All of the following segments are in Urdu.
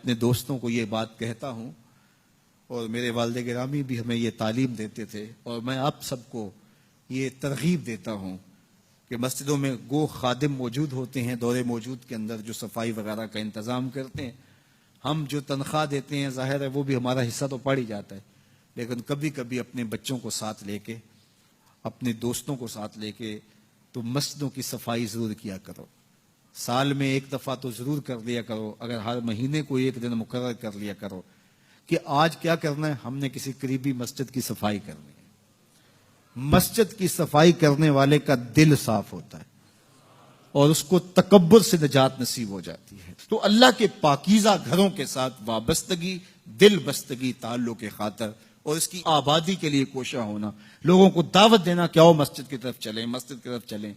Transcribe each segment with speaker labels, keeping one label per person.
Speaker 1: اپنے دوستوں کو یہ بات کہتا ہوں، اور میرے والد گرامی بھی ہمیں یہ تعلیم دیتے تھے، اور میں آپ سب کو یہ ترغیب دیتا ہوں کہ مسجدوں میں گو خادم موجود ہوتے ہیں دور موجود کے اندر جو صفائی وغیرہ کا انتظام کرتے ہیں. ہم جو تنخواہ دیتے ہیں ظاہر ہے وہ بھی ہمارا حصہ تو پڑ ہی جاتا ہے، لیکن کبھی کبھی اپنے بچوں کو ساتھ لے کے، اپنے دوستوں کو ساتھ لے کے تو مسجدوں کی صفائی ضرور کیا کرو. سال میں ایک دفعہ تو ضرور کر لیا کرو، اگر ہر مہینے کو ایک دن مقرر کر لیا کرو کہ آج کیا کرنا ہے، ہم نے کسی قریبی مسجد کی صفائی کرنی ہے. مسجد کی صفائی کرنے والے کا دل صاف ہوتا ہے اور اس کو تکبر سے نجات نصیب ہو جاتی ہے. تو اللہ کے پاکیزہ گھروں کے ساتھ وابستگی، دل بستگی تعلق کے خاطر اور اس کی آبادی کے لیے کوشاں ہونا، لوگوں کو دعوت دینا کہ آؤ مسجد کی طرف چلیں، مسجد کی طرف چلیں،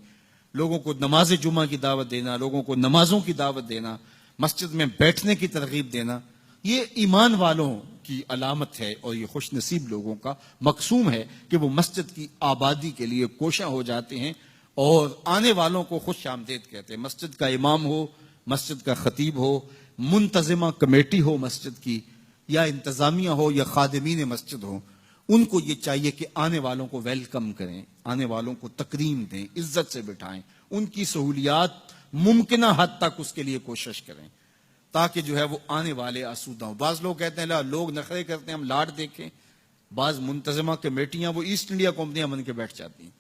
Speaker 1: لوگوں کو نماز جمعہ کی دعوت دینا، لوگوں کو نمازوں کی دعوت دینا، مسجد میں بیٹھنے کی ترغیب دینا، یہ ایمان والوں کی علامت ہے اور یہ خوش نصیب لوگوں کا مقصوم ہے کہ وہ مسجد کی آبادی کے لیے کوشاں ہو جاتے ہیں اور آنے والوں کو خوش آمدید کہتے ہیں. مسجد کا امام ہو، مسجد کا خطیب ہو، منتظمہ کمیٹی ہو مسجد کی، یا انتظامیہ ہو یا خادمین مسجد ہو، ان کو یہ چاہیے کہ آنے والوں کو ویلکم کریں، آنے والوں کو تکریم دیں، عزت سے بٹھائیں، ان کی سہولیات ممکنہ حد تک اس کے لیے کوشش کریں تاکہ جو ہے وہ آنے والے آسودہ ہوں. بعض لوگ کہتے ہیں لوگ نخرے کرتے ہیں ہم لاٹ دیکھیں. بعض منتظمہ کمیٹیاں وہ ایسٹ انڈیا کمپنیاں بن کے بیٹھ جاتی ہیں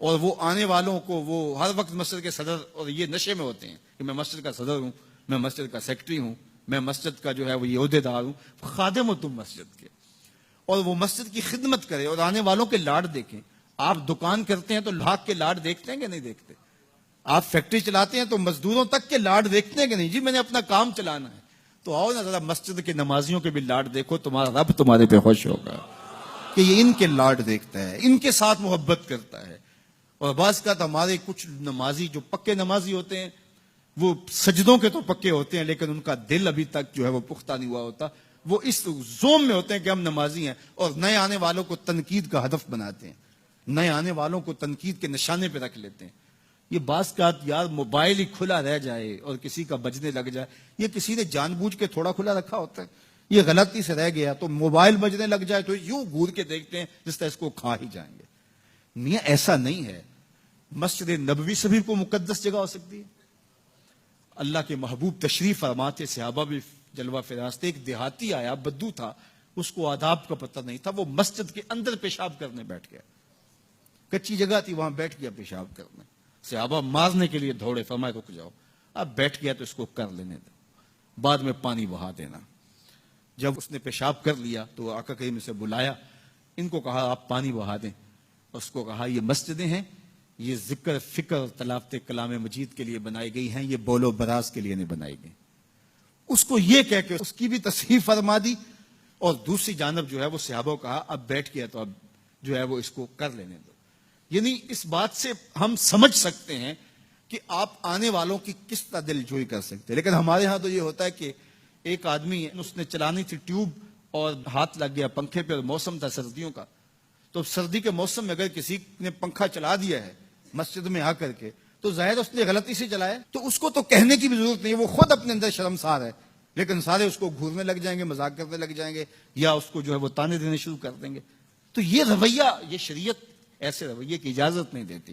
Speaker 1: اور وہ آنے والوں کو وہ ہر وقت مسجد کے صدر، اور یہ نشے میں ہوتے ہیں کہ میں مسجد کا صدر ہوں، میں مسجد کا سیکٹری ہوں، میں مسجد کا جو ہے وہ یہ عہدے دار ہوں. خادم ہو تم مسجد کے، اور وہ مسجد کی خدمت کرے اور آنے والوں کے لاڈ دیکھیں. آپ دکان کرتے ہیں تو لاکھ کے لاڈ دیکھتے ہیں کہ نہیں دیکھتے؟ آپ فیکٹری چلاتے ہیں تو مزدوروں تک کے لاڈ دیکھتے ہیں کہ نہیں؟ جی میں نے اپنا کام چلانا ہے. تو آؤ نا ذرا مسجد کے نمازیوں کے بھی لاڈ دیکھو، تمہارا رب تمہارے پہ خوش ہوگا کہ یہ ان کے لاڈ دیکھتا ہے، ان کے ساتھ محبت کرتا ہے. اور بعض کا تو ہمارے کچھ نمازی جو پکے نمازی ہوتے ہیں وہ سجدوں کے تو پکے ہوتے ہیں لیکن ان کا دل ابھی تک جو ہے وہ پختہ نہیں ہوا ہوتا. وہ اس زوم میں ہوتے ہیں کہ ہم نمازی ہیں اور نئے آنے والوں کو تنقید کا ہدف بناتے ہیں، نئے آنے والوں کو تنقید کے نشانے پہ رکھ لیتے ہیں. یہ بعض کا یار موبائل ہی کھلا رہ جائے اور کسی کا بجنے لگ جائے، یہ کسی نے جان بوجھ کے تھوڑا کھلا رکھا ہوتا ہے، یہ غلطی سے رہ گیا تو موبائل بجنے لگ جائے تو یوں گور کے دیکھتے ہیں جس طرح اس کو کھا ہی جائیں گے. میاں ایسا نہیں ہے. مسجد نبوی سے بھی کوئی مقدس جگہ ہو سکتی ہے. اللہ کے محبوب تشریف فرماتے، صحابہ بھی جلوہ فراستے. ایک دیہاتی آیا، بدو تھا، اس کو آداب کا پتہ نہیں تھا، وہ مسجد کے اندر پیشاب کرنے بیٹھ گیا. کچی جگہ تھی، وہاں بیٹھ گیا پیشاب کرنے. صحابہ مارنے کے لیے دوڑے، فرمایا رک جاؤ. اب بیٹھ گیا تو اس کو کر لینے دو، بعد میں پانی بہا دینا. جب اس نے پیشاب کر لیا تو آقا کریم سے بلایا، ان کو کہا آپ پانی بہا دیں. اس کو کہا یہ مسجدیں ہیں، یہ ذکر فکر اور تلاوت کلام مجید کے لیے بنائی گئی ہیں، یہ بول و براز کے لیے نہیں بنائی گئی. اس کو یہ کہہ کے اس کی بھی تصحیح فرما دی اور دوسری جانب جو ہے وہ صحابہ کو کہا اب بیٹھ گیا تو اب جو ہے وہ اس کو کر لینے دو. یعنی اس بات سے ہم سمجھ سکتے ہیں کہ آپ آنے والوں کی کس طرح دل جوئی کر سکتے ہیں. لیکن ہمارے ہاں تو یہ ہوتا ہے کہ ایک آدمی اس نے چلانی تھی ٹیوب اور ہاتھ لگ گیا پنکھے پہ، اور موسم تھا سردیوں کا. تو سردی کے موسم میں اگر کسی نے پنکھا چلا دیا ہے مسجد میں آ کر کے تو ظاہر اس نے غلطی سے چلایا، تو اس کو تو کہنے کی بھی ضرورت نہیں، وہ خود اپنے اندر شرمسار ہے. لیکن سارے اس کو گھورنے لگ جائیں گے، مذاق کرنے لگ جائیں گے، یا اس کو جو ہے وہ تانے دینے شروع کر دیں گے. تو یہ رویہ، یہ شریعت ایسے رویے کی اجازت نہیں دیتی.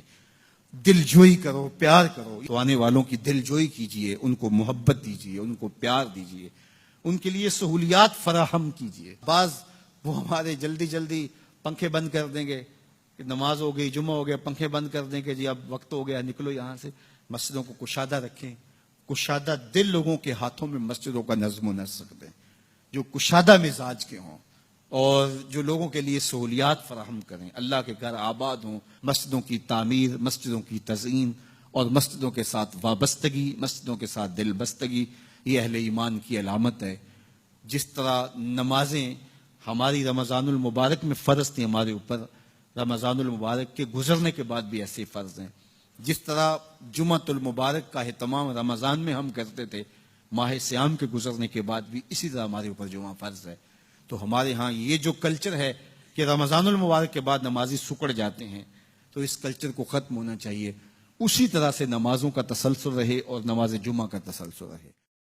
Speaker 1: دل جوئی کرو، پیار کرو. تو آنے والوں کی دل جوئی کیجئے، ان کو محبت دیجئے، ان کو پیار دیجئے، ان کے لیے سہولیات فراہم کیجئے. بعض وہ ہمارے جلدی جلدی پنکھے بند کر دیں گے کہ نماز ہو گئی، جمعہ ہو گیا، پنکھے بند کر دیں گے، جی اب وقت ہو گیا نکلو یہاں سے. مسجدوں کو کشادہ رکھیں، کشادہ دل لوگوں کے ہاتھوں میں مسجدوں کا نظم و نسق دیں، جو کشادہ مزاج کے ہوں اور جو لوگوں کے لیے سہولیات فراہم کریں. اللہ کے گھر آباد ہوں، مسجدوں کی تعمیر، مسجدوں کی تزئین اور مسجدوں کے ساتھ وابستگی، مسجدوں کے ساتھ دل بستگی، یہ اہل ایمان کی علامت ہے. جس طرح نمازیں ہماری رمضان المبارک میں فرض تھیں ہمارے اوپر، رمضان المبارک کے گزرنے کے بعد بھی ایسے فرض ہیں. جس طرح جمعۃ المبارک کا اہتمام رمضان میں ہم کرتے تھے، ماہ سیام کے گزرنے کے بعد بھی اسی طرح ہمارے اوپر جمعہ فرض ہے. تو ہمارے ہاں یہ جو کلچر ہے کہ رمضان المبارک کے بعد نمازی سکڑ جاتے ہیں، تو اس کلچر کو ختم ہونا چاہیے. اسی طرح سے نمازوں کا تسلسل رہے اور نماز جمعہ کا تسلسل رہے.